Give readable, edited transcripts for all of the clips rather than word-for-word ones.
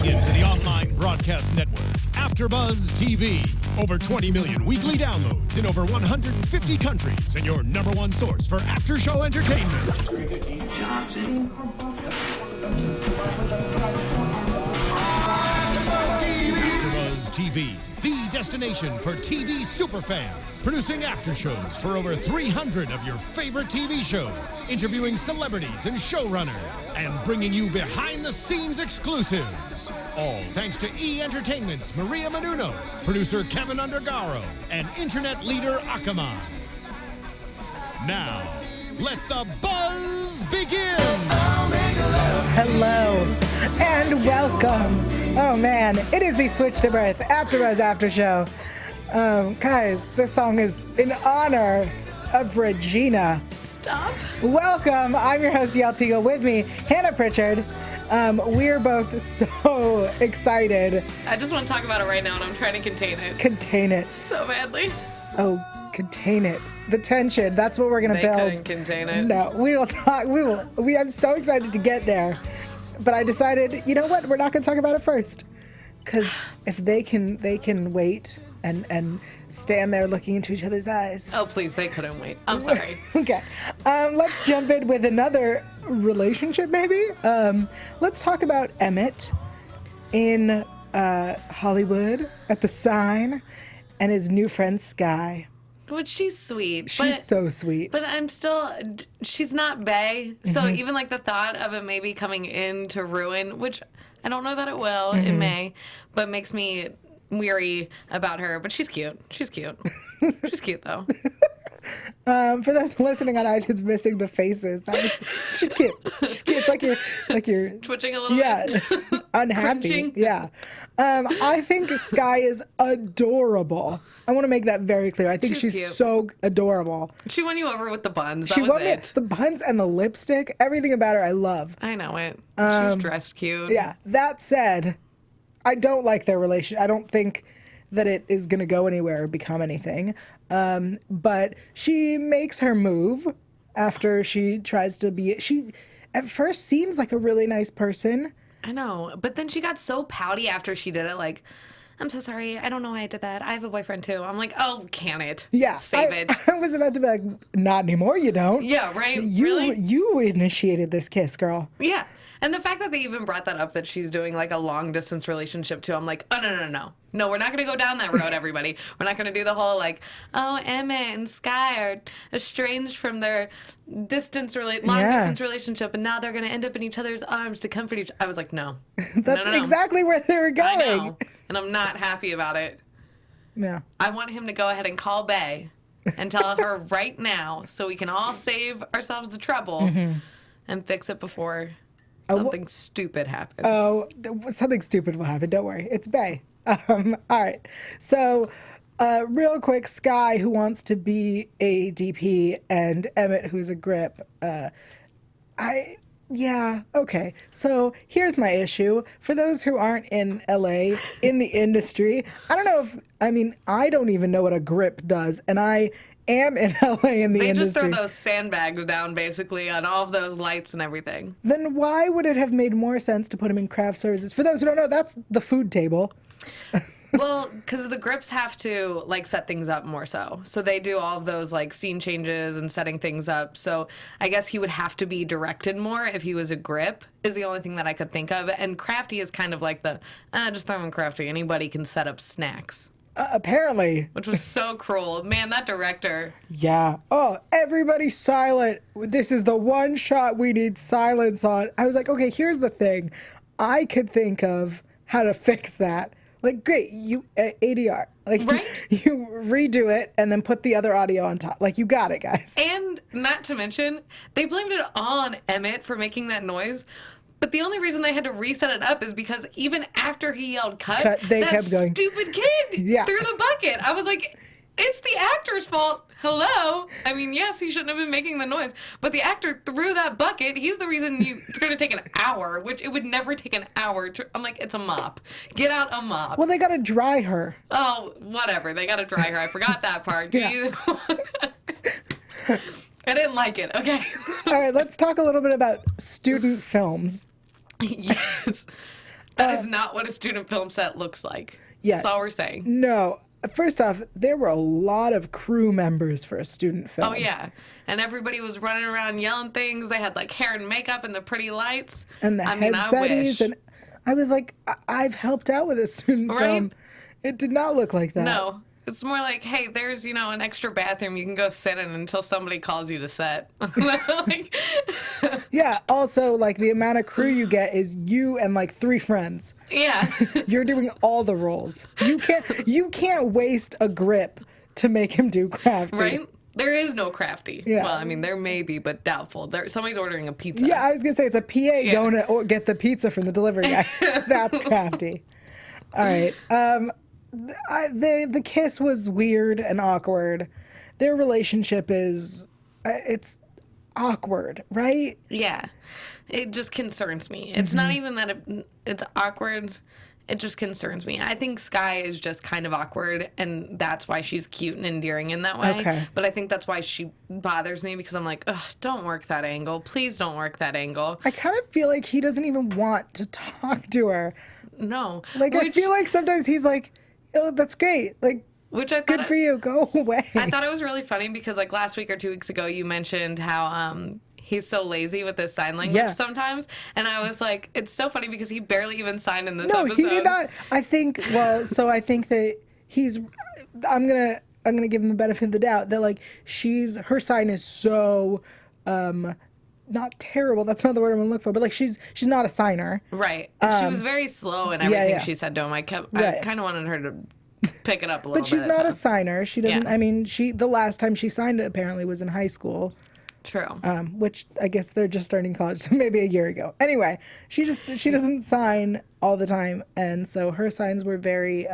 Tuning in to the online broadcast network, AFTERBUZZ TV. Over 20 million weekly downloads in over 150 countries, and your number one source for after-show entertainment. AFTERBUZZ TV, the destination for TV superfans, producing after shows for over 300 of your favorite TV shows, interviewing celebrities and showrunners, and bringing you behind-the-scenes exclusives. All thanks to E! Entertainment's Maria Menounos, producer Kevin Undergaro, and internet leader Akamai. Now, let the buzz begin! Hello and welcome. Oh man, it is the Switch to Birth AFTERBUZZ After Show. Guys, this song is in honor of Regina. Stop. Welcome. I'm your host, Yael Tygiel. With me, Hannah Pritchard. We're both so excited. I just want to talk about it right now, and I'm trying to contain it. Contain it. So badly. Oh, contain it. The tension. That's what we're going to build. They couldn't contain it. No, we will talk. I'm so excited to get there. But I decided, you know what? We're not going to talk about it first. Because if they can wait and stand there looking into each other's eyes. Oh, please, they couldn't wait. I'm sorry. Okay. Let's jump in with another relationship, maybe. Let's talk about Emmett in Hollywood at the Sign and his new friend Sky. Which she's sweet. She's so sweet. But she's not bae. So even like the thought of it maybe coming into ruin, which I don't know that it will, it may, but makes me weary about her. But she's cute. She's cute. She's cute though. For those listening on iTunes missing the faces, she's cute. She's cute. It's like you're Twitching a little bit. Unhappy. Cringing. Yeah. I think Sky is adorable. I want to make that very clear. I think she's so adorable. She won you over with the buns. She won me the buns and the lipstick. Everything about her I love. I know it. She's dressed cute. Yeah. That said, I don't like their relationship. I don't think that it is going to go anywhere or become anything. But she makes her move after she tries to be... She at first seems like a really nice person. I know. But then she got so pouty after she did it. Like, I'm so sorry. I don't know why I did that. I have a boyfriend too. I'm like, oh, can it? Yeah. Save it. I was about to be like, not anymore, you don't. Yeah, right? Really? You initiated this kiss, girl. Yeah. And the fact that they even brought that up, that she's doing like a long distance relationship too, I'm like, oh, no. No, we're not going to go down that road, everybody. We're not going to do the whole like, oh, Emmett and Sky are estranged from their long distance relationship, and now they're going to end up in each other's arms to comfort each other. I was like, no. That's no. exactly where they were going. I know. And I'm not happy about it. Yeah. I want him to go ahead and call Bae and tell her right now so we can all save ourselves the trouble and fix it before something stupid happens. Oh, something stupid will happen. Don't worry. It's Bae. All right. So, real quick, Sky, who wants to be a DP, and Emmett, who's a grip. Yeah, okay. So, here's my issue. For those who aren't in LA, in the industry, I don't even know what a grip does, and I am in LA in the industry. They just throw those sandbags down, basically, on all of those lights and everything. Then why would it have made more sense to put them in craft services? For those who don't know, that's the food table. Well, because the grips have to, like, set things up more so. So they do all of those, like, scene changes and setting things up. So I guess he would have to be directed more if he was a grip, is the only thing that I could think of. And crafty is kind of like just throw in crafty. Anybody can set up snacks. Apparently. Which was so cruel. Man, that director. Yeah. Oh, everybody silent. This is the one shot we need silence on. I was like, okay, here's the thing. I could think of how to fix that. Like, great, you ADR. Like, right? You redo it and then put the other audio on top. Like, you got it, guys. And not to mention, they blamed it on Emmett for making that noise. But the only reason they had to reset it up is because even after he yelled cut, they kept going. Stupid kid threw the bucket. I was like, it's the actor's fault. Hello? I mean, yes, he shouldn't have been making the noise, but the actor threw that bucket. He's the reason it's going to take an hour, which it would never take an hour. I'm like, it's a mop. Get out a mop. Well, they got to dry her. Oh, whatever. They got to dry her. I forgot that part. Yeah. I didn't like it. Okay. All right, let's talk a little bit about student films. Yes. That is not what a student film set looks like. Yeah. That's all we're saying. No. First off, there were a lot of crew members for a student film. Oh, yeah. And everybody was running around yelling things. They had, like, hair and makeup and the pretty lights. And the I mean, I wish. And I was like, I've helped out with a student film. It did not look like that. No. It's more like, hey, there's, an extra bathroom you can go sit in until somebody calls you to set. Like, yeah, also, like, the amount of crew you get is you and, like, 3 friends. yeah. You're doing all the roles. You can't waste a grip to make him do crafty. Right? There is no crafty. Yeah. Well, I mean, there may be, but doubtful. Somebody's ordering a pizza. Yeah, I was going to say, it's a PA going to get the pizza from the delivery guy. That's crafty. All right. The kiss was weird and awkward. Their relationship is, it's awkward, right? Yeah. It just concerns me. It's not even that it's awkward. It just concerns me. I think Sky is just kind of awkward, and that's why she's cute and endearing in that way. Okay. But I think that's why she bothers me, because I'm like, ugh, don't work that angle. Please don't work that angle. I kind of feel like he doesn't even want to talk to her. No. Like, I feel like sometimes he's like, oh, that's great. Like, which I thought good for you. Go away. I thought it was really funny because, like, last week or 2 weeks ago, you mentioned how he's so lazy with his sign language sometimes. And I was like, it's so funny because he barely even signed in this episode. No, he did not. I think that I'm gonna give him the benefit of the doubt that, like, her sign is so not terrible, that's not the word I'm gonna look for, but, like, she's not a signer. Right. She was very slow in everything she said to him. I kind of wanted her to pick it up a little bit. But she's not a signer. She doesn't, I mean, the last time she signed it apparently was in high school. True. Which I guess they're just starting college, so maybe a year ago. Anyway, she doesn't sign all the time, and so her signs were very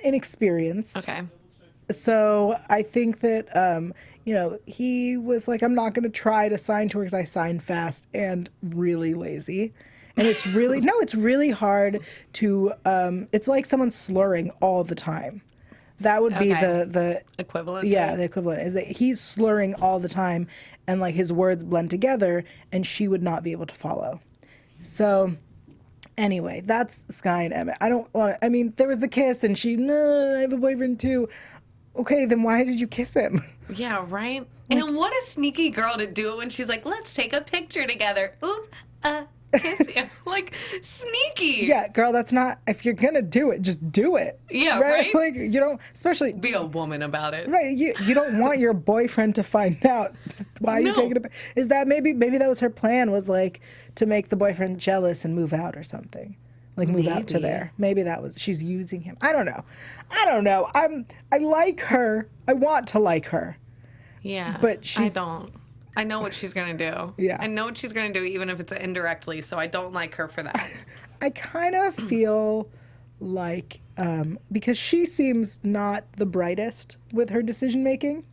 inexperienced. Okay. So I think that he was like, I'm not going to try to sign to her because I sign fast and really lazy. And it's really hard to it's like someone slurring all the time. That would be the equivalent. Yeah, the equivalent is that he's slurring all the time, and, like, his words blend together, and she would not be able to follow. So, anyway, that's Sky and Emmett. I mean, there was the kiss, and I have a boyfriend too. Okay, then why did you kiss him? Yeah, right. And what a sneaky girl to do it when she's like, let's take a picture together. Oop, kiss you. Like, sneaky. Yeah, girl, that's not, if you're gonna do it, just do it. Yeah, right? Like, you don't, especially. Be a woman about it. Right, you don't want your boyfriend to find out. Why are you taking a, is that maybe that was her plan, was, like, to make the boyfriend jealous and move out or something. Like, move out to there. Maybe that was, she's using him. I don't know. I like her. I want to like her. Yeah. But I don't. I know what she's going to do. Yeah. I know what she's going to do, even if it's indirectly, so I don't like her for that. I kind of feel like, because she seems not the brightest with her decision making.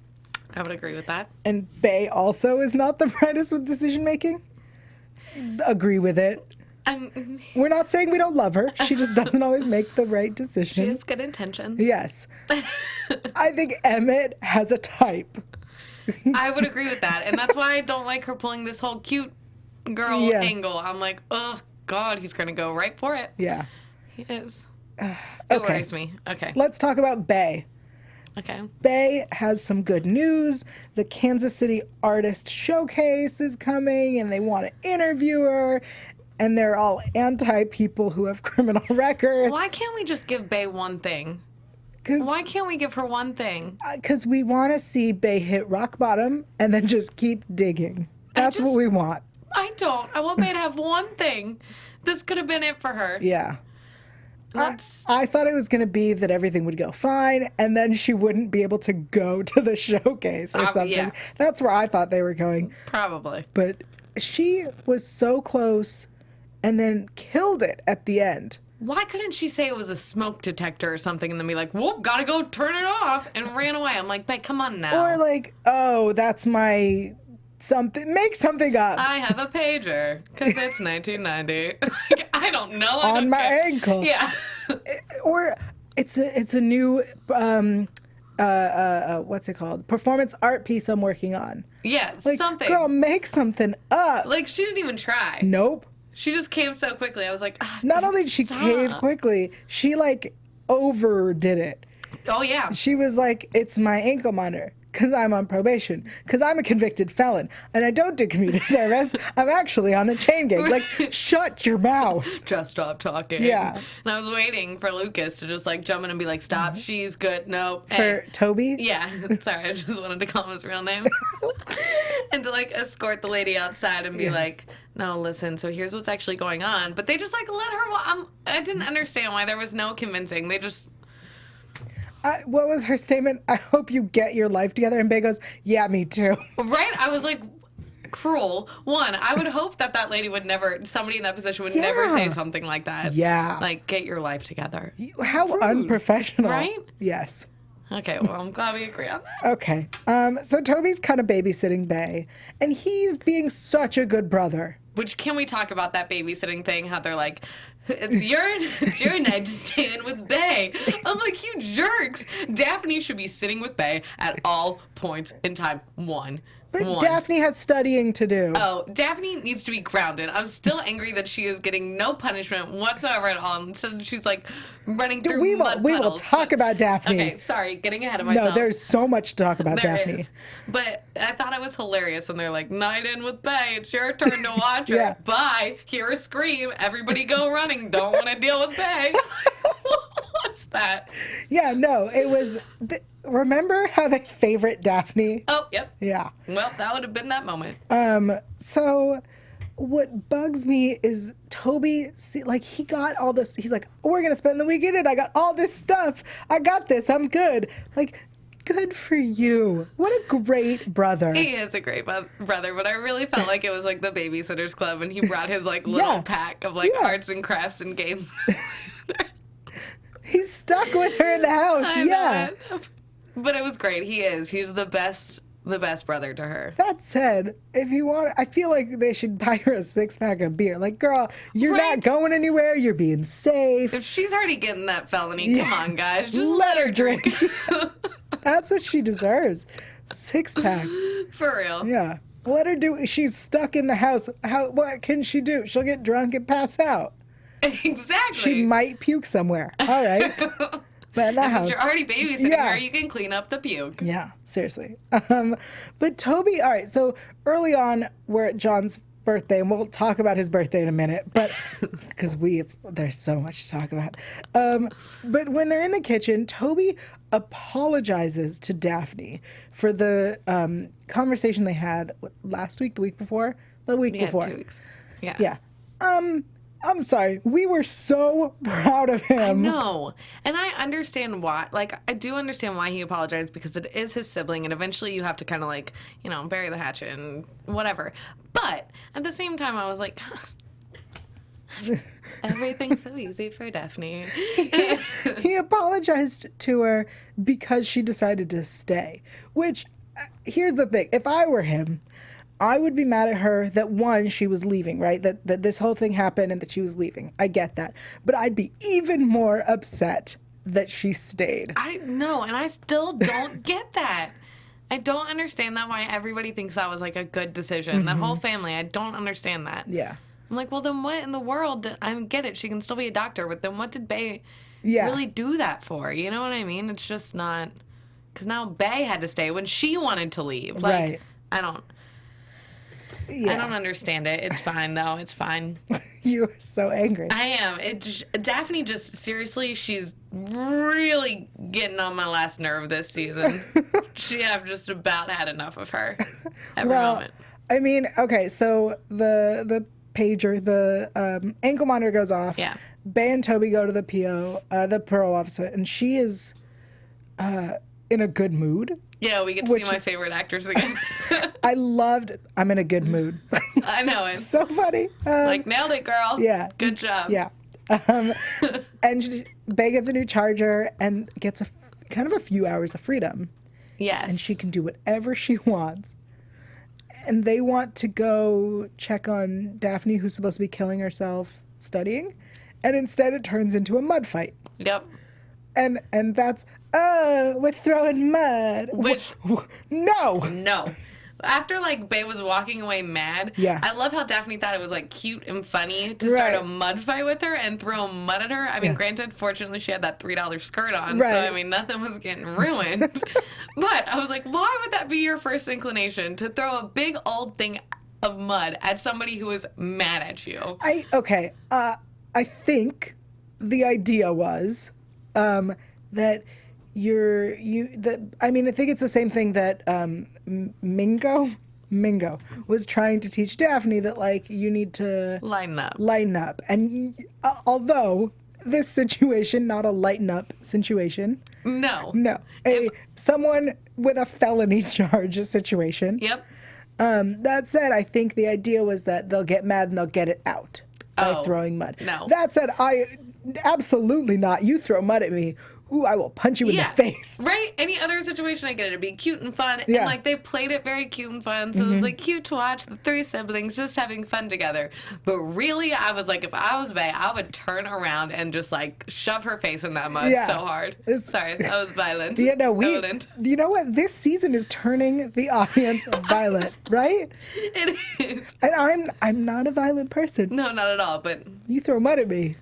I would agree with that. And Bae also is not the brightest with decision making. Agree with it. We're not saying we don't love her. She just doesn't always make the right decision. She has good intentions. Yes. I think Emmett has a type. I would agree with that. And that's why I don't like her pulling this whole cute girl angle. I'm like, oh, God, he's going to go right for it. Yeah. He is. Okay. It worries me. Okay. Let's talk about Bae. Okay. Bae has some good news. The Kansas City Artist Showcase is coming, and they want to interview her. And they're all anti-people who have criminal records. Why can't we just give Bae one thing? Why can't we give her one thing? Because we want to see Bae hit rock bottom and then just keep digging. That's what we want. I don't. I want Bae to have one thing. This could have been it for her. Yeah. I thought it was going to be that everything would go fine and then she wouldn't be able to go to the showcase or something. Yeah. That's where I thought they were going. Probably. But she was so close and then killed it at the end. Why couldn't she say it was a smoke detector or something and then be like, whoop, gotta go turn it off, and ran away? I'm like, Bae, come on now. Or like, oh, that's my something. Make something up. I have a pager because it's 1990. Like, I don't know. I On don't my care. ankle. Yeah. Or it's a new what's it called? Performance art piece I'm working on. Yeah, Like, something. girl, make something up. Like, she didn't even try. Nope. She just caved so quickly. I was like, Not only did she cave quickly, she like overdid it. Oh, yeah. She was like, it's my ankle monitor because I'm on probation, because I'm a convicted felon, and I don't do community service. I'm actually on a chain gang. Like, shut your mouth. Just stop talking. Yeah. And I was waiting for Lucas to just, like, jump in and be like, stop, she's good, no. For Toby? Yeah. Sorry, I just wanted to call him his real name. And to, like, escort the lady outside and be like, no, listen, so here's what's actually going on. But they just, like, let her, I didn't understand why there was no convincing. They just... What was her statement? I hope you get your life together. And Bay goes, yeah, me too. Right? I was like, cruel. One, I would hope that lady would never, somebody in that position would never say something like that. Yeah. Like, get your life together. How rude. Unprofessional. Right? Yes. Okay, well, I'm glad we agree on that. Okay. So Toby's kind of babysitting Bay, and he's being such a good brother. Which, can we talk about that babysitting thing? How they're like, it's your night to stay in with Bay. I'm like, you jerks. Daphne should be sitting with Bay at all points in time. But Daphne has studying to do. Oh, Daphne needs to be grounded. I'm still angry that she is getting no punishment whatsoever at all. Instead, she's like running through mud puddles. We will talk about Daphne. Okay, sorry, getting ahead of myself. No, there's so much to talk about Daphne. Is. But I thought it was hilarious when they're like, night in with Bay. It's your turn to watch her. Yeah. Bye. Hear a scream. Everybody go running. Don't want to deal with Bay. What's that? Yeah, no, it was... Remember how they favorite Daphne? Oh, yep. Yeah. Well, that would have been that moment. So what bugs me is Toby, he got all this. He's like, we're going to spend the weekend and I got all this stuff. I got this. I'm good. Like, good for you. What a great brother. He is a great brother, but I really felt like it was like the Babysitter's Club and he brought his like little pack of like arts and crafts and games. He's stuck with her in the house. Yeah. But it was great. He's the best brother to her. That said, if you want, I feel like they should buy her a 6-pack of beer. Like, girl, you're not going anywhere. You're being safe. If she's already getting that felony, come on, guys. Just let her drink. That's what she deserves. 6-pack. For real. Yeah. Let her do. She's stuck in the house. What can she do? She'll get drunk and pass out. Exactly. She might puke somewhere. All right. But in that house, since you're already babysitting her, you can clean up the puke. Yeah, seriously. But Toby, all right, so early on, we're at John's birthday, and we'll talk about his birthday in a minute, but because there's so much to talk about. But when they're in the kitchen, Toby apologizes to Daphne for the conversation they had last week, the week before? The week before. 2 weeks. Yeah. Yeah. I'm sorry. We were so proud of him. I know. And I understand why. Like, I do understand why he apologized because it is his sibling and eventually you have to kind of like, bury the hatchet and whatever. But at the same time, I was like, everything's so easy for Daphne. He apologized to her because she decided to stay. Which, here's the thing. If I were him, I would be mad at her that, one, she was leaving, right? That this whole thing happened and that she was leaving. I get that. But I'd be even more upset that she stayed. I know, and I still don't get that. I don't understand that why everybody thinks that was like a good decision. That whole family, I don't understand that. Yeah. I'm like, well, then what in the world? I get it. She can still be a doctor, but then what did Bay really do that for? You know what I mean? It's just not... Because now Bay had to stay when she wanted to leave. Like, right. I don't understand it. It's fine, though. It's fine. You are so angry. I am. Daphne just, seriously, she's really getting on my last nerve this season. I've just about had enough of her. Every moment. I mean, okay, so the pager, the ankle monitor goes off. Yeah. Bay and Toby go to the PO, the parole officer, and she is in a good mood. Yeah, we get to see my favorite actors again. I'm in a good mood. I know it. So funny. Nailed it, girl. Yeah. Good job. Yeah. And Bay gets a new charger and gets kind of a few hours of freedom. Yes. And she can do whatever she wants. And they want to go check on Daphne, who's supposed to be killing herself studying. And instead it turns into a mud fight. Yep. And that's, we're throwing mud. Which... No. No. After, like, Bae was walking away mad, Yeah. I love how Daphne thought it was, like, cute and funny to start Right. a mud fight with her and throw mud at her. I mean, granted, fortunately, she had that $3 skirt on, Right. so, I mean, nothing was getting ruined. But I was like, why would that be your first inclination, to throw a big old thing of mud at somebody who is mad at you? I think the idea was that I think it's the same thing that Mingo was trying to teach Daphne, that like you need to Lighten up. and although this situation not a lighten up situation, No. someone with a felony charge situation. Yep. That said, I think the idea was that they'll get mad and they'll get it out by throwing mud. No. That said, I absolutely not. You throw mud at me, ooh, I will punch you in the face. Right? Any other situation I get, it'd be cute and fun. Yeah. And, like, they played it very cute and fun. So it was, like, cute to watch the three siblings just having fun together. But really, I was like, if I was Bae, I would turn around and just, like, shove her face in that mud so hard. Sorry, that was violent. Yeah, no, Violent. you know what? This season is turning the audience violent, right? It is. And I'm not a violent person. No, not at all, but You throw mud at me.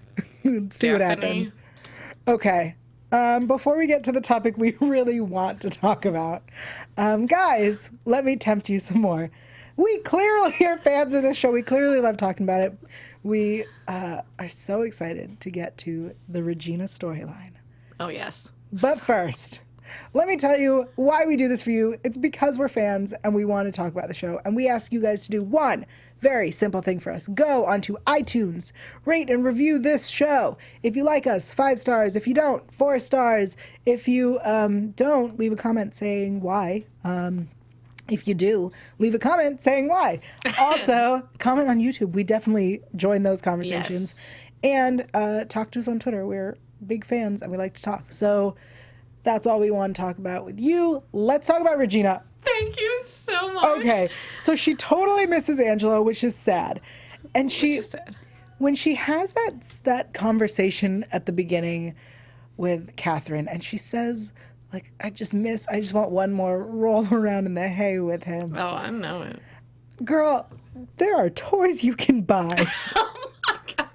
See what Daphne. happens. Okay. Before we get to the topic we really want to talk about, guys, let me tempt you some more. We clearly are fans of this show. We clearly love talking about it. We are so excited to get to the Regina storyline. oh, yes. But first, let me tell you why we do this for you. It's because we're fans and we want to talk about the show. And we ask you guys to do one very simple thing for us. Go onto iTunes, rate and review this show. If you like us, 5 stars. If you don't, 4 stars. If you don't, leave a comment saying why. If you do, leave a comment saying why. Also, comment on YouTube. We definitely join those conversations. And talk to us on Twitter. We're big fans and we like to talk. So that's all we want to talk about with you. Let's talk about Regina. Thank you so much. Okay, so she totally misses Angelo, which is sad. And when she has that conversation at the beginning with Catherine, and she says, like, I just want one more roll around in the hay with him. Oh, I know it. Girl, there are toys you can buy. Oh, my God.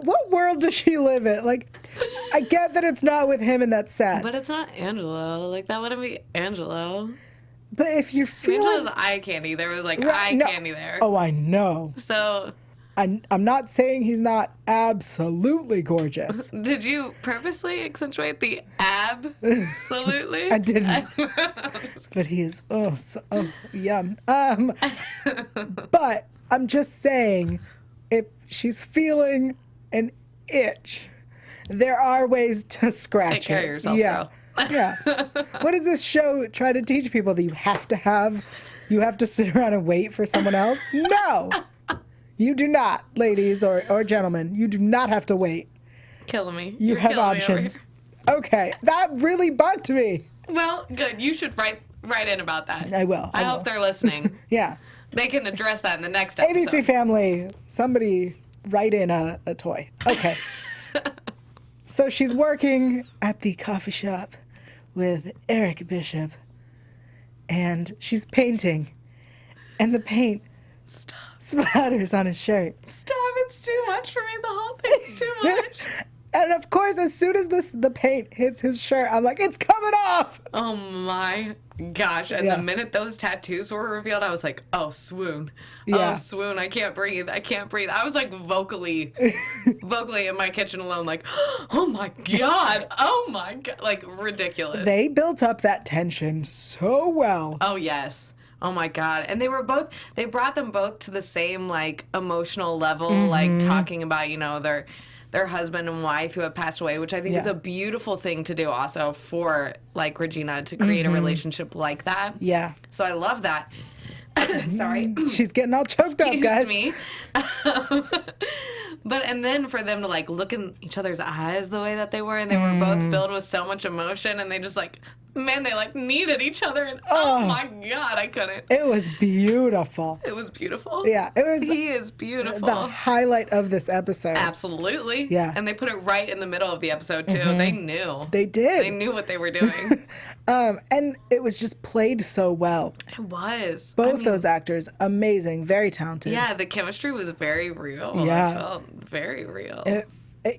What world does she live in? Like, I get that it's not with him and that's sad. But it's not Angelo. Like, that wouldn't be Angelo. But if you're feeling... Angelo's eye candy. There was, like, candy there. Oh, I know. So... I'm not saying he's not absolutely gorgeous. Did you purposely accentuate the absolutely? I didn't. But he is, yum. But I'm just saying, if she's feeling an itch, there are ways to scratch Take care it. of yourself, yeah. girl. Yeah. What does this show try to teach people? That you have to sit around and wait for someone else? No. You do not, ladies or gentlemen. You do not have to wait. Killing me. You You're have killing me over options. here. Okay. That really bugged me. Well, good. You should write in about that. I will. I hope they're listening. Yeah. They can address that in the next episode. ABC Family, somebody write in a toy. Okay. So she's working at the coffee shop with Eric Bishop, and she's painting, and the paint splatters on his shirt. Stop. It's too much for me. The whole thing's too much. And of course, as soon as the paint hits his shirt, I'm like, it's coming off! Oh my gosh. And Yeah. the minute those tattoos were revealed, I was like, oh, swoon. Yeah. Oh, swoon. I can't breathe. I can't breathe. I was like vocally in my kitchen alone, like, oh my God. Oh my God. Like, ridiculous. They built up that tension so well. Oh, yes. Oh my God. And they brought them both to the same, like, emotional level, like, talking about, you know, their husband and wife who have passed away, which I think is a beautiful thing to do also for, like, Regina to create a relationship like that. Yeah. So I love that. Sorry. She's getting all choked up, guys. Excuse me. And then for them to, like, look in each other's eyes the way that they were, and they were both filled with so much emotion, and they just, like, Man, they like needed each other, and oh my God, I couldn't. It was beautiful. It was beautiful. Yeah, it was. He is beautiful. The highlight of this episode. Absolutely. Yeah. And they put it right in the middle of the episode too. They knew. They did. They knew what they were doing. And it was just played so well. It was. Both those actors, amazing, very talented. Yeah, the chemistry was very real. Yeah. I felt very real.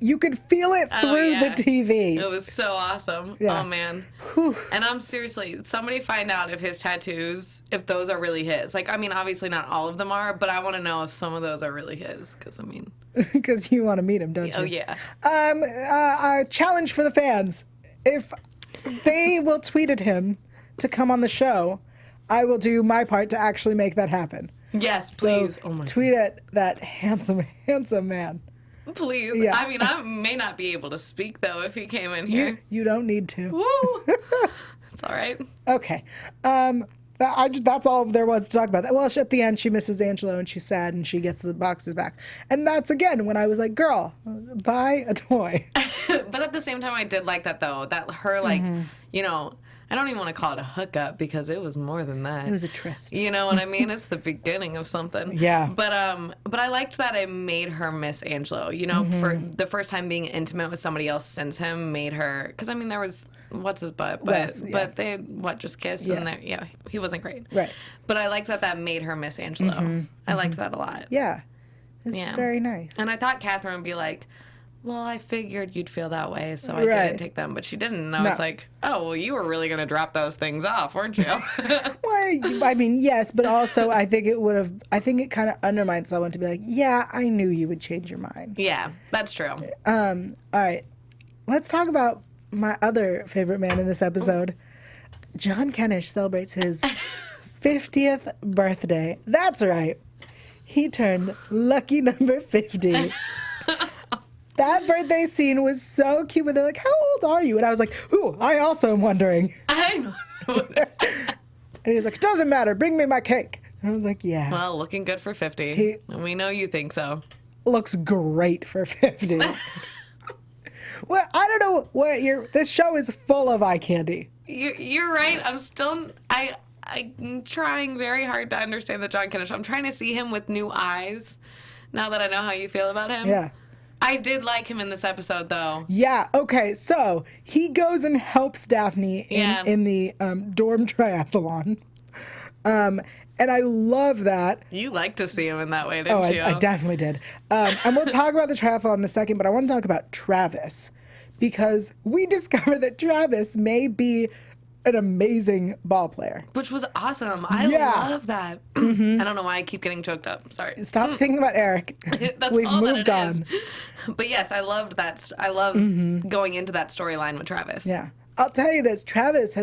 You could feel it through the TV. It was so awesome. Yeah. Oh, man. Whew. And I'm seriously, somebody find out if his tattoos, if those are really his. Like, I mean, obviously not all of them are, but I want to know if some of those are really his. Because, I mean. Because you want to meet him, don't you? Oh, yeah. A challenge for the fans. If they will tweet at him to come on the show, I will do my part to actually make that happen. Yes, please. So oh, my tweet at that handsome, handsome man. Please. Yeah. I mean, I may not be able to speak, though, if he came in here. You don't need to. Woo! It's all right. Okay. That's all there was to talk about. Well, at the end, she misses Angelo, and she's sad, and she gets the boxes back. And that's, again, when I was like, girl, buy a toy. But at the same time, I did like that, though. That her, like, you know, I don't even want to call it a hookup because it was more than that. It was a tryst. You know what I mean? It's the beginning of something. Yeah. But I liked that it made her miss Angelo. You know, for the first time being intimate with somebody else since him made her. Because I mean, there was what's his butt, but they just kissed and he wasn't great. Right. But I liked that made her miss Angelo. I liked that a lot. Yeah. It's very nice. And I thought Catherine would be like, well, I figured you'd feel that way, so I didn't take them. But she didn't. And I was like, oh, well, you were really going to drop those things off, weren't you? Well, I mean, yes, but also I think it kind of undermines someone to be like, yeah, I knew you would change your mind. Yeah, that's true. All right. Let's talk about my other favorite man in this episode. John Kennish celebrates his 50th birthday. That's right. He turned lucky number 50. That birthday scene was so cute. When they're like, how old are you? And I was like, ooh, I also am wondering. I know. And he was like, it doesn't matter. Bring me my cake. And I was like, yeah. Well, looking good for 50. And we know you think so. Looks great for 50. Well, I don't know what this show is full of eye candy. You're right. I'm trying very hard to understand the John Kennish. I'm trying to see him with new eyes now that I know how you feel about him. Yeah. I did like him in this episode, though. Yeah, okay, so he goes and helps Daphne in the dorm triathlon. And I love that. You like to see him in that way, didn't you? I definitely did. And we'll talk about the triathlon in a second, but I want to talk about Travis. Because we discovered that Travis may be an amazing ball player. Which was awesome. I love that. I don't know why I keep getting choked up. Sorry. Stop thinking about Eric. That's We've all moved that it on. is. But yes, I loved that. I love going into that storyline with Travis. Yeah. I'll tell you this. Travis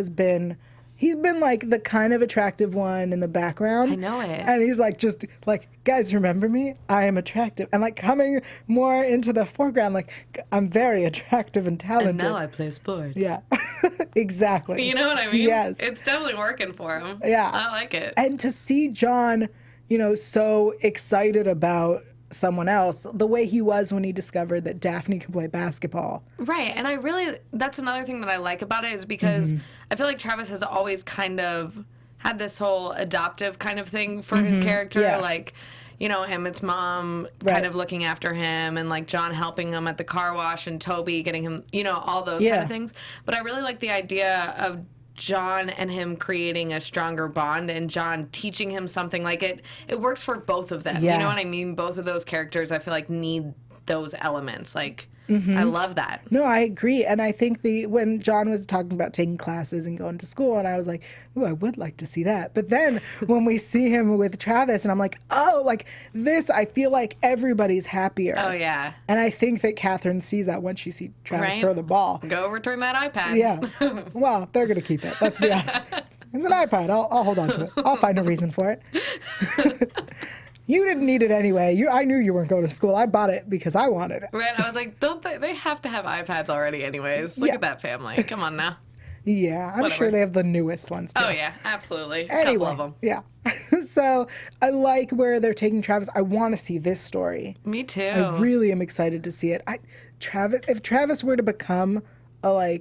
he's been like the kind of attractive one in the background. I know it. And he's like, just like, guys, remember me? I am attractive. And like coming more into the foreground, like, I'm very attractive and talented. And now I play sports. Yeah. Exactly. You know what I mean? Yes. It's definitely working for him. Yeah. I like it. And to see John, so excited about someone else, the way he was when he discovered that Daphne could play basketball. Right. And that's another thing that I like about it is because I feel like Travis has always kind of had this whole adoptive kind of thing for his character. Yeah. Like, Emmett's mom kind of looking after him and like John helping him at the car wash and Toby getting him, all those kind of things. But I really like the idea of John and him creating a stronger bond and John teaching him something. Like it works for both of them. Yeah. You know what I mean? Both of those characters I feel like need those elements. Like I love that. No, I agree. And I think when John was talking about taking classes and going to school, and I was like, ooh, I would like to see that. But then when we see him with Travis, and I'm like, oh, like this, I feel like everybody's happier. Oh, yeah. And I think that Catherine sees that once she sees Travis throw the ball. Go return that iPad. Yeah. Well, they're going to keep it. Let's be honest. It's an iPad. I'll hold on to it. I'll find a reason for it. You didn't need it anyway. I knew you weren't going to school. I bought it because I wanted it. Right. I was like, don't they have to have iPads already anyways? Look at that family. Come on now. Yeah, I'm sure they have the newest ones too. Oh, yeah, absolutely. Anyway, couple of them. yeah. So I like where they're taking Travis. I want to see this story. Me too. I really am excited to see it. If Travis were to become a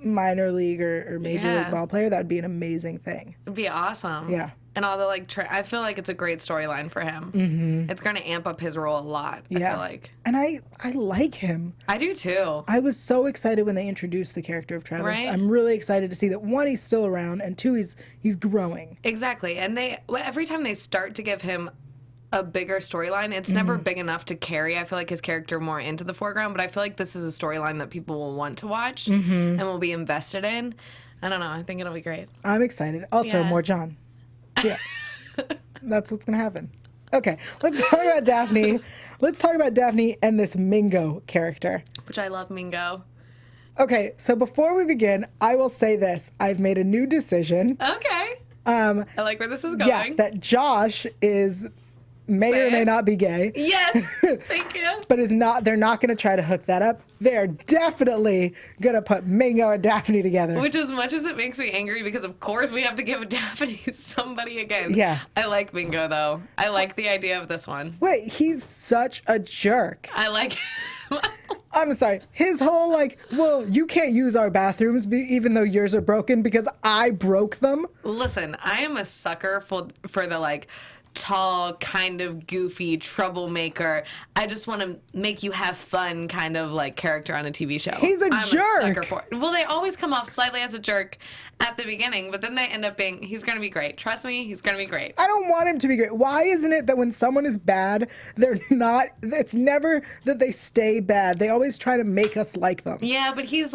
minor league or major league ball player, that would be an amazing thing. It'd be awesome. Yeah. And all the like, I feel like it's a great storyline for him. Mm-hmm. It's going to amp up his role a lot. I feel like. And I like him. I do too. I was so excited when they introduced the character of Travis. Right? I'm really excited to see that, one, he's still around, and two, he's growing. Exactly. And every time they start to give him a bigger storyline, it's never big enough to carry, I feel like, his character more into the foreground. But I feel like this is a storyline that people will want to watch and will be invested in. I don't know. I think it'll be great. I'm excited. Also, more John. Yeah. That's what's going to happen. Okay, let's talk about Daphne. Let's talk about Daphne and this Mingo character. Which I love Mingo. Okay, so before we begin, I will say this. I've made a new decision. Okay. I like where this is going. Yeah, that Josh may or may not be gay. Yes, thank you. But they're not going to try to hook that up. They're definitely going to put Mingo and Daphne together. Which, as much as it makes me angry, because of course we have to give Daphne somebody again. Yeah. I like Mingo, though. I like the idea of this one. Wait, he's such a jerk. I like I'm sorry. His whole, well, you can't use our bathrooms even though yours are broken because I broke them. Listen, I am a sucker for the, tall, kind of goofy troublemaker. I just want to make you have fun kind of character on a TV show. He's a jerk. I'm a sucker for it. Well, they always come off slightly as a jerk at the beginning, but then they end up being, he's going to be great. Trust me, he's going to be great. I don't want him to be great. Why isn't it that when someone is bad, it's never that they stay bad. They always try to make us like them. Yeah, but he's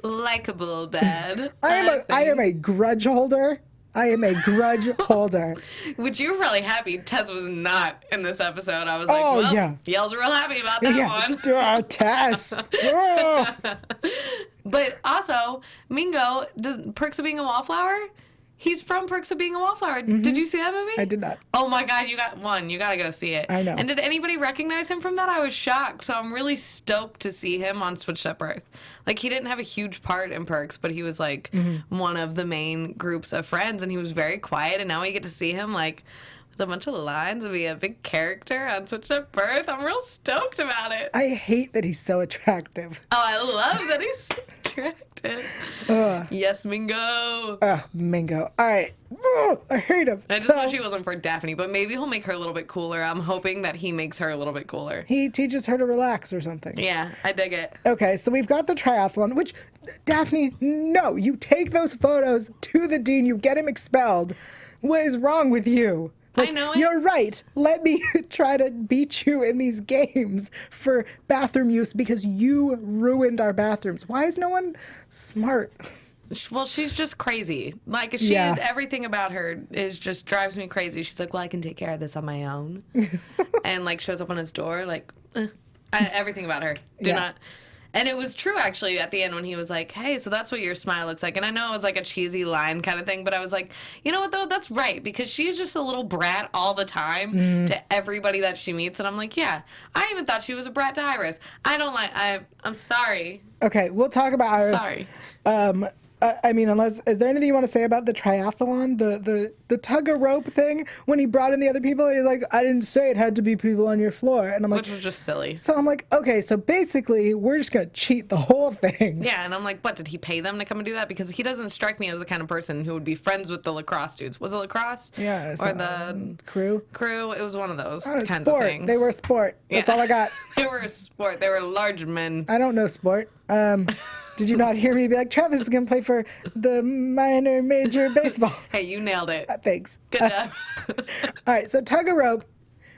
likable bad. I am a grudge holder. I am a grudge holder. Which you were probably happy Tess was not in this episode. I was Yael's real happy about that one. Tess. But also, Mingo, Perks of Being a Wallflower? He's from Perks of Being a Wallflower. Mm-hmm. Did you see that movie? I did not. Oh my God, you got to go see it. I know. And did anybody recognize him from that? I was shocked. So I'm really stoked to see him on Switched Up Earth. He didn't have a huge part in Perks, but he was one of the main groups of friends, and he was very quiet. And now we get to see him with a bunch of lines and be a big character on Switched Up Earth. I'm real stoked about it. I hate that he's so attractive. Oh, I love that he's so attractive. Yes, Mingo. Mingo. All right. I hate him. I just wish he wasn't for Daphne, but maybe he'll make her a little bit cooler. I'm hoping that he makes her a little bit cooler. He teaches her to relax or something. Yeah, I dig it. Okay, so we've got the triathlon, which, Daphne, no, you take those photos to the dean, you get him expelled. What is wrong with you? I know it. You're right. Let me try to beat you in these games for bathroom use because you ruined our bathrooms. Why is no one smart? Well, she's just crazy. Everything about her just drives me crazy. She's like, well, I can take care of this on my own. And shows up on his door. Everything about her. Do not. And it was true, actually, at the end when he was like, hey, so that's what your smile looks like. And I know it was a cheesy line kind of thing, but I was like, you know what, though? That's right, because she's just a little brat all the time to everybody that she meets. And I'm like, yeah, I even thought she was a brat to Iris. I'm sorry. Okay, we'll talk about Iris. Sorry. Is there anything you want to say about the triathlon, the tug of rope thing? When he brought in the other people, he's like, I didn't say it had to be people on your floor. And I'm like, which was just silly. So I'm like, okay, so basically we're just going to cheat the whole thing. Yeah, and I'm like, what, did he pay them to come and do that? Because he doesn't strike me as the kind of person who would be friends with the lacrosse dudes. Was it lacrosse? Yeah. Or the crew? Crew. It was one of those kinds of things. They were a sport. That's all I got. They were a sport. They were large men. I don't know sport. Did you not hear me be like, Travis is going to play for the minor major baseball? Hey, you nailed it. Thanks. Good job. All right, so tug of rope,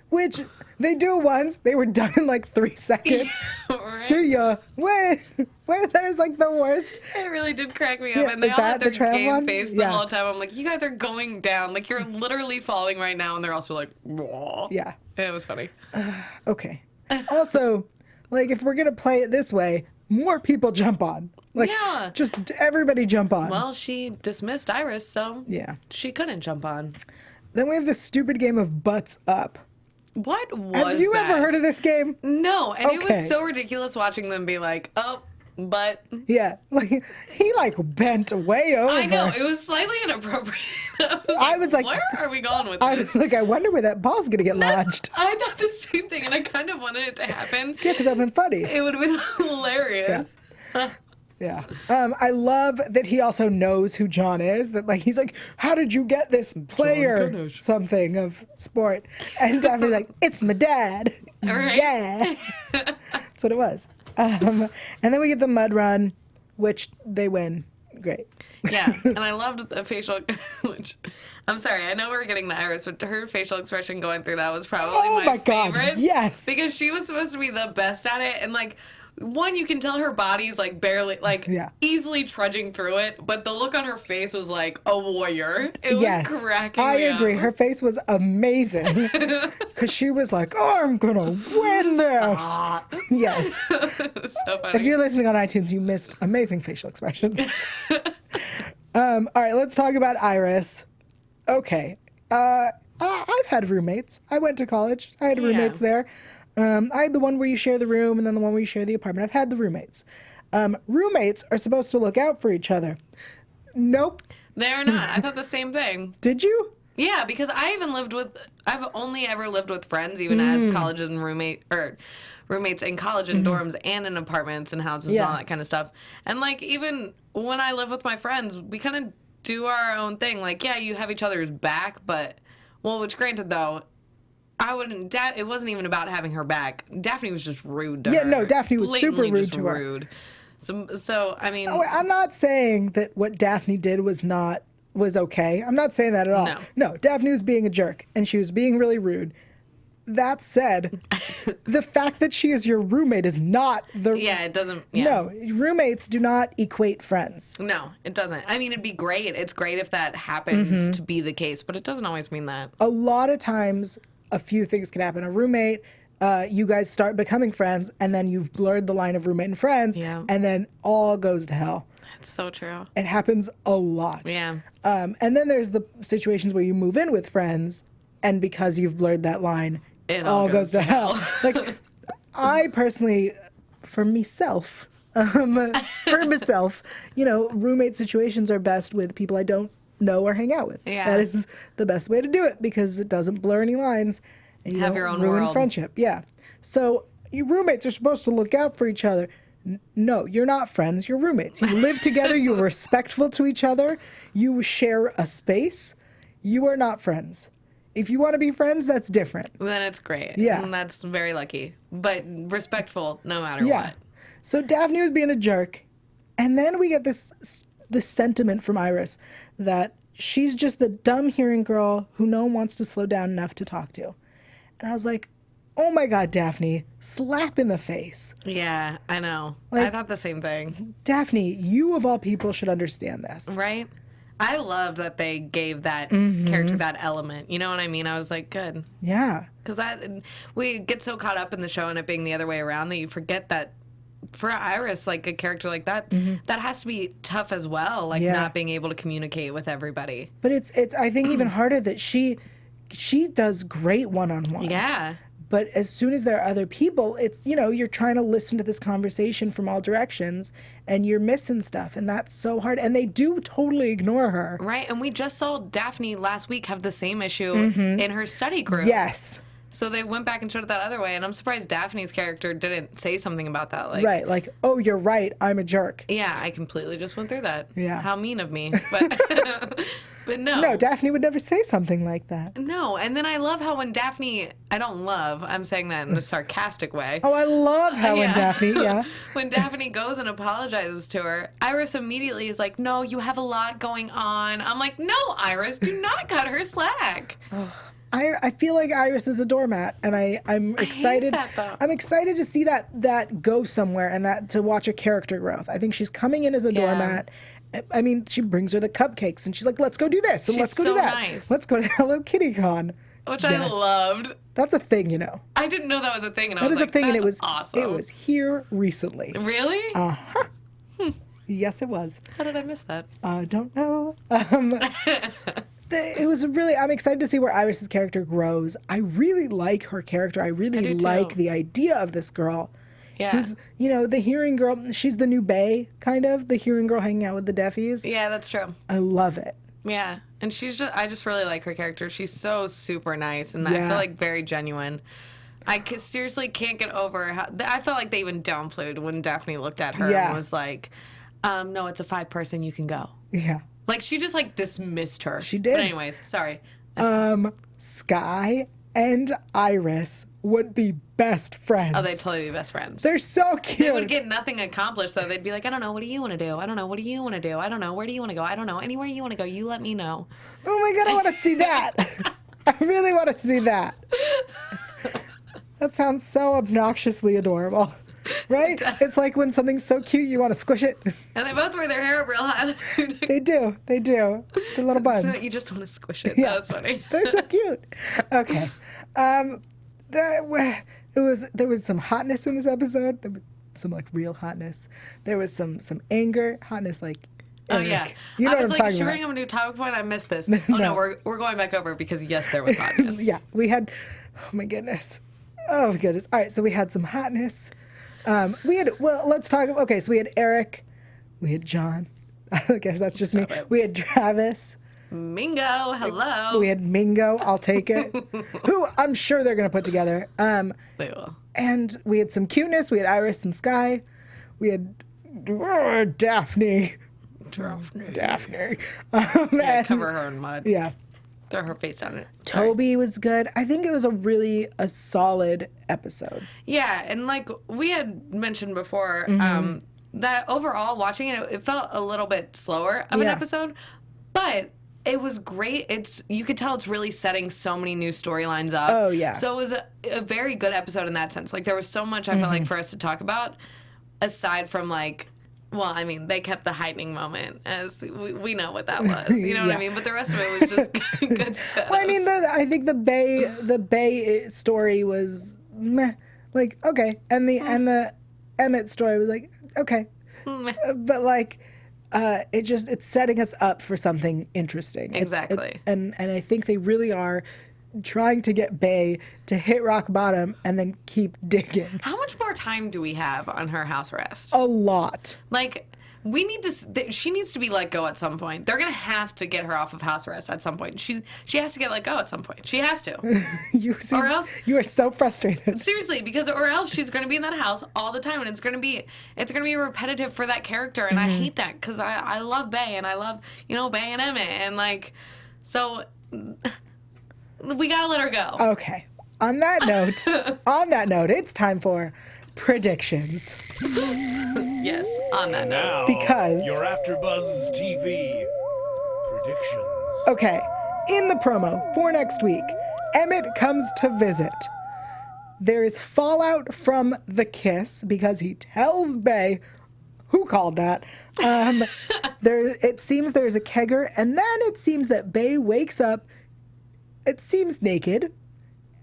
which they do once. They were done in 3 seconds. Right. See ya. Wait, that is the worst. It really did crack me up. And they all had their game face the whole time. I'm like, you guys are going down. You're literally falling right now. And they're also like, whoa. Yeah. It was funny. Okay. Also, if we're going to play it this way, more people jump on. Just everybody jump on. Well, she dismissed Iris, so she couldn't jump on. Then we have this stupid game of Butts Up. What was Have you ever heard of this game? No, and it was so ridiculous watching them be like, oh, but... Yeah, he bent way over. I know, it was slightly inappropriate. I was like, where are we going with this? I was like, I wonder where that ball's going to get lodged. I thought the same thing, and I kind of wanted it to happen. Yeah, because that would have been funny. It would have been hilarious. Yeah. Yeah. I love that he also knows who John is. That like he's like, how did you get this player Kennish. something of sport? And Daphne's like, it's my dad. Right. Yeah. That's what it was. And then we get the mud run, which they win. Great. Yeah, and I loved the facial, which, I'm sorry, I know we're getting the Iris, but her facial expression going through that was probably my God, favorite. yes. Because she was supposed to be the best at it, and like, one, you can tell her body's like barely, like easily trudging through it, but the look on her face was like a warrior. It was cracking me up. I agree. Her face was amazing because she was like, "Oh, I'm gonna win this." Yes. So funny. If you're listening on iTunes, you missed amazing facial expressions. All right, let's talk about Iris. Okay, I've had roommates. I went to college. I had roommates there. I had the one where you share the room and then the one where you share the apartment. I've had the roommates. Roommates are supposed to look out for each other. Nope. They're not. I thought the same thing. Did you? Yeah, because I've only ever lived with friends, even as college and roommates in college and dorms and in apartments and houses and all that kind of stuff. And like, even when I live with my friends, we kind of do our own thing. Like, yeah, you have each other's back, but, well, which granted though, it wasn't even about having her back. Daphne was just rude to her. Yeah, no, Daphne was super Blatantly rude just to her. rude. So I mean... Oh, I'm not saying that what Daphne did was okay. I'm not saying that at all. No, Daphne was being a jerk, and she was being really rude. That said, the fact that she is your roommate is not the... Yeah, it doesn't... Yeah. No, roommates do not equate friends. No, it doesn't. I mean, it'd be great. It's great if that happens to be the case, but it doesn't always mean that. A lot of times, a few things can happen. A roommate, you guys start becoming friends, and then you've blurred the line of roommate and friends, and then all goes to hell. That's so true. It happens a lot. Yeah. And then there's the situations where you move in with friends, and because you've blurred that line, it all goes to hell. Like, I personally, for myself, roommate situations are best with people I don't know or hang out with. Yeah. That is the best way to do it because it doesn't blur any lines and you have don't your own ruin world. friendship. Yeah. So your roommates are supposed to look out for each other. No, you're not friends. You're roommates. You live together. You're respectful to each other. You share a space. You are not friends. If you want to be friends, that's different. Then it's great. Yeah. And that's very lucky. But respectful no matter what. So Daphne was being a jerk. And then we get this sentiment from Iris that she's just the dumb hearing girl who no one wants to slow down enough to talk to. And I was like, oh my God, Daphne, slap in the face. Yeah, I know. Like, I thought the same thing. Daphne, you of all people should understand this. Right? I loved that they gave that character that element. You know what I mean? I was like, good. Yeah. Because we get so caught up in the show and it being the other way around that you forget that for Iris, like a character like that, that has to be tough as well, like not being able to communicate with everybody. But it's I think even harder that she does great one-on-one. Yeah. But as soon as there are other people, it's, you're trying to listen to this conversation from all directions and you're missing stuff. And that's so hard. And they do totally ignore her. Right. And we just saw Daphne last week have the same issue in her study group. Yes. So they went back and showed it that other way. And I'm surprised Daphne's character didn't say something about that. Like, right. Like, oh, you're right. I'm a jerk. Yeah. I completely just went through that. Yeah. How mean of me. But... But no. No, Daphne would never say something like that. No, and then I love how when Daphne, I'm saying that in a sarcastic way. Oh, I love how when Daphne, when Daphne goes and apologizes to her, Iris immediately is like, no, you have a lot going on. I'm like, no, Iris, do not cut her slack. I feel like Iris is a doormat, and I'm excited. I hate that, though. I'm excited to see that go somewhere and that to watch a character growth. I think she's coming in as a doormat. I mean, she brings her the cupcakes, and she's like, let's go do this, and let's go do that. Nice. Let's go to Hello Kitty Con. Which I loved. That's a thing, I didn't know that was a thing, and that I was like, a thing, that's and it was awesome. It was here recently. Really? Uh-huh. Yes, it was. How did I miss that? I don't know. It was really, I'm excited to see where Iris's character grows. I really like her character. I really like the idea of this girl. Yeah. Who's, the hearing girl. She's the new bae, kind of. The hearing girl hanging out with the deafies. Yeah, that's true. I love it. Yeah. And I just really like her character. She's so super nice. And I feel like very genuine. I seriously can't get over how, I felt like they even downplayed when Daphne looked at her and was like, No, it's a 5-person, you can go. Yeah. Like, she just, like, dismissed her. She did. But anyways, sorry. Sky and Iris would be best friends. Oh, they'd totally be best friends. They're so cute. They would get nothing accomplished, though. They'd be like, I don't know, what do you want to do? I don't know, what do you want to do? I don't know, where do you want to go? I don't know, anywhere you want to go, you let me know. Oh my God, I want to see that. I really want to see that. That sounds so obnoxiously adorable. Right? It's like when something's so cute, you want to squish it. And they both wear their hair up real high. They do. The little buns. So that you just want to squish it. Yeah. That was funny. They're so cute. Okay. There was some hotness in this episode. There was some like real hotness. There was some anger, hotness like Eric. Oh yeah. You know I what was I'm like, talking should we about. bring up a new topic point? I missed this. No. Oh no, we're going back over because yes, there was hotness. Yeah, we had. Oh my goodness. Oh my goodness. All right, so we had some hotness. Let's talk. Okay, so we had Eric, we had John. I guess that's just me. We had Travis. Mingo, hello. We had Mingo. I'll take it. Who I'm sure they're gonna put together. They will. And we had some cuteness. We had Iris and Sky. We had Daphne. Daphne. Yeah, cover her in mud. Yeah. Throw her face down it. Toby was good. I think it was a solid episode. Yeah, and like we had mentioned before, that overall watching it, it felt a little bit slower of an episode, but it was great. You could tell it's really setting so many new storylines up. Oh yeah. So it was a very good episode in that sense. Like there was so much I felt like for us to talk about, aside from like. Well, I mean, they kept the heightening moment, as we know what that was. You know what I mean? But the rest of it was just good setups. Well, I mean, I think the Bay story was meh, like okay, and the Emmett story was like okay, but like it's setting us up for something interesting. Exactly. And I think they really are trying to get Bay to hit rock bottom and then keep digging. How much more time do we have on her house arrest? A lot. Like, she needs to be let go at some point. They're going to have to get her off of house arrest at some point. She has to get let go at some point. She has to. Or else you are so frustrated. Seriously, or else she's going to be in that house all the time, and it's going to be repetitive for that character, and I hate that because I love Bay, and I love, Bay and Emmett, and like, so we got to let her go. Okay. On that note, it's time for predictions. Yes, on that note. Now, because your AFTERBUZZ TV predictions. Okay, in the promo for next week, Emmett comes to visit. There is fallout from the kiss because he tells Bay, who called that? It seems there's a kegger, and then it seems that Bay wakes up. It seems naked,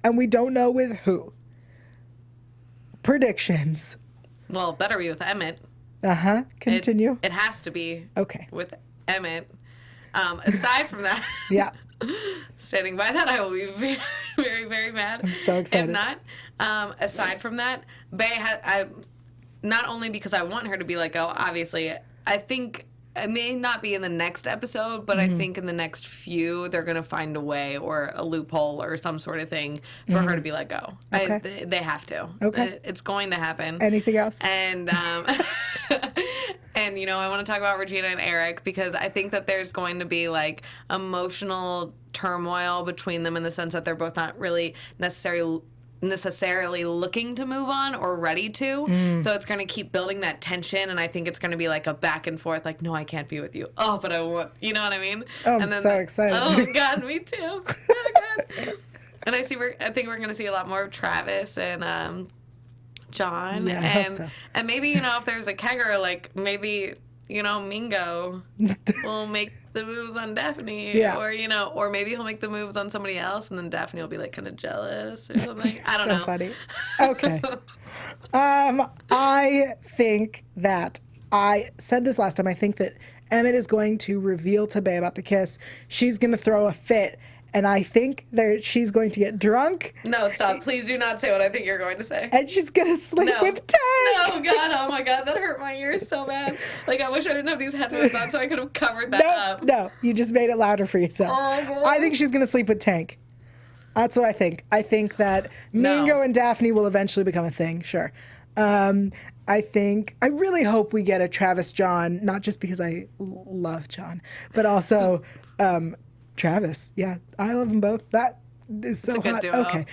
and we don't know with who. Predictions. Well, better be with Emmett. Continue. It has to be. Okay. With Emmett. Aside from that. Yeah. Standing by that, I will be very, very, very mad. I'm so excited. If not, aside from that, Bay not only because I want her to be let go, obviously, I think it may not be in the next episode, but I think in the next few, they're going to find a way or a loophole or some sort of thing for her to be let go. Okay. They have to. Okay. It's going to happen. Anything else? And, and I want to talk about Regina and Eric because I think that there's going to be like emotional turmoil between them in the sense that they're both not really necessarily looking to move on or ready to. So it's going to keep building that tension, and I think it's going to be like a back and forth, like, no, I can't be with you. Oh, but I want, you know what I mean? Oh, I'm so excited. Oh, God, me too. Oh, God. And I think we're going to see a lot more of Travis and John. Yeah, I hope so. And maybe, if there's a kegger, like, maybe, Mingo will make the moves on Daphne. Yeah. Or maybe he'll make the moves on somebody else, and then Daphne will be, like, kind of jealous or something. I don't know. So funny. Okay. I think that, I said this last time, I think that Emmett is going to reveal to Bay about the kiss. She's going to throw a fit. And I think that she's going to get drunk. No, stop. Please do not say what I think you're going to say. And she's going to sleep with Tank. No, God. Oh, my God. That hurt my ears so bad. Like, I wish I didn't have these headphones on so I could have covered that up. No, you just made it louder for yourself. Oh, God. I think she's going to sleep with Tank. That's what I think. I think that Mingo and Daphne will eventually become a thing, sure. I really hope we get a Travis John, not just because I love John, but also Travis. Yeah, I love them both. That is so It's a hot. good duo. Okay.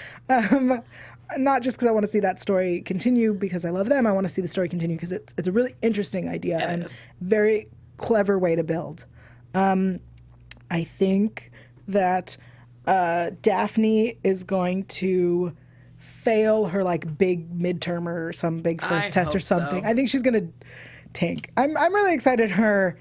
Not just because I want to see that story continue because I love them. I want to see the story continue because it's a really interesting idea and very clever way to build. I think that Daphne is going to fail her like big midterm or some big first test or something. So. I think she's gonna tank. I'm really excited. I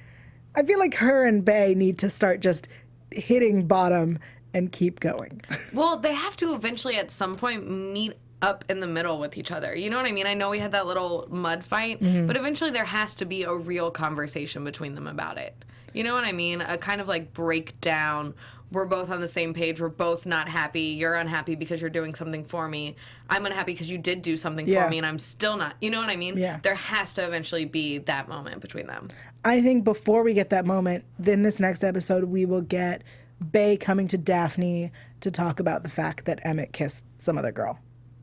feel like her and Bae need to start just hitting bottom and keep going. Well, they have to eventually at some point meet up in the middle with each other. You know what I mean? I know we had that little mud fight, but eventually there has to be a real conversation between them about it. You know what I mean? A kind of like breakdown. We're both on the same page. We're both not happy. You're unhappy because you're doing something for me. I'm unhappy because you did do something for me and I'm still not. You know what I mean? Yeah. There has to eventually be that moment between them. I think before we get that moment, then this next episode, we will get Bae coming to Daphne to talk about the fact that Emmett kissed some other girl.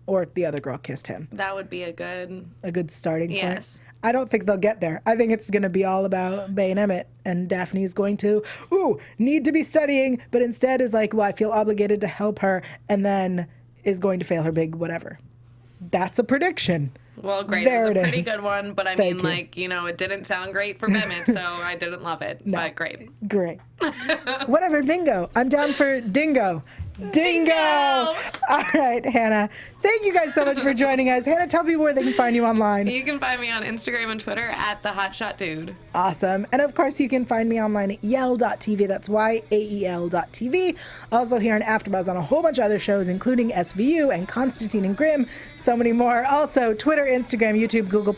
Or the other girl kissed him. That would be a good starting point. Yes. I don't think they'll get there. I think it's going to be all about Bae and Emmett, and Daphne is going to, need to be studying, but instead is like, well, I feel obligated to help her, and then is going to fail her big whatever. That's a prediction. Well, great. There It was a it pretty is. good one, but I Thank mean, you. like, it didn't sound great for Emmett, so I didn't love it. But great. Great. Whatever, bingo. I'm down for dingo. Dingo! All right, Hannah. Thank you guys so much for joining us. Hannah, tell people where they can find you online. You can find me on Instagram and Twitter at @thehotshotdude. Awesome. And of course, you can find me online at yael.tv. That's YAEL.tv. Also here on AfterBuzz on a whole bunch of other shows, including SVU and Constantine and Grimm. So many more. Also, Twitter, Instagram, YouTube, Google+,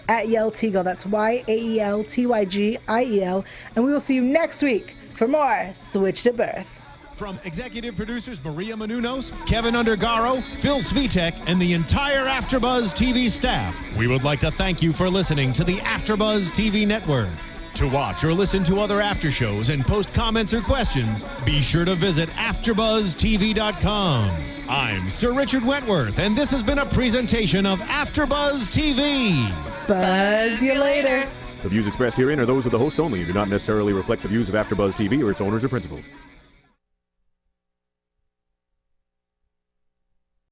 at Yael Tygiel. That's YAELTYGIEL. And we will see you next week for more Switch to Birth. From executive producers Maria Menounos, Kevin Undergaro, Phil Svitek, and the entire AfterBuzz TV staff, we would like to thank you for listening to the AfterBuzz TV network. To watch or listen to other after shows and post comments or questions, be sure to visit AfterBuzzTV.com. I'm Sir Richard Wentworth, and this has been a presentation of AfterBuzz TV. Buzz you later. The views expressed herein are those of the hosts only and do not necessarily reflect the views of AfterBuzz TV or its owners or principals.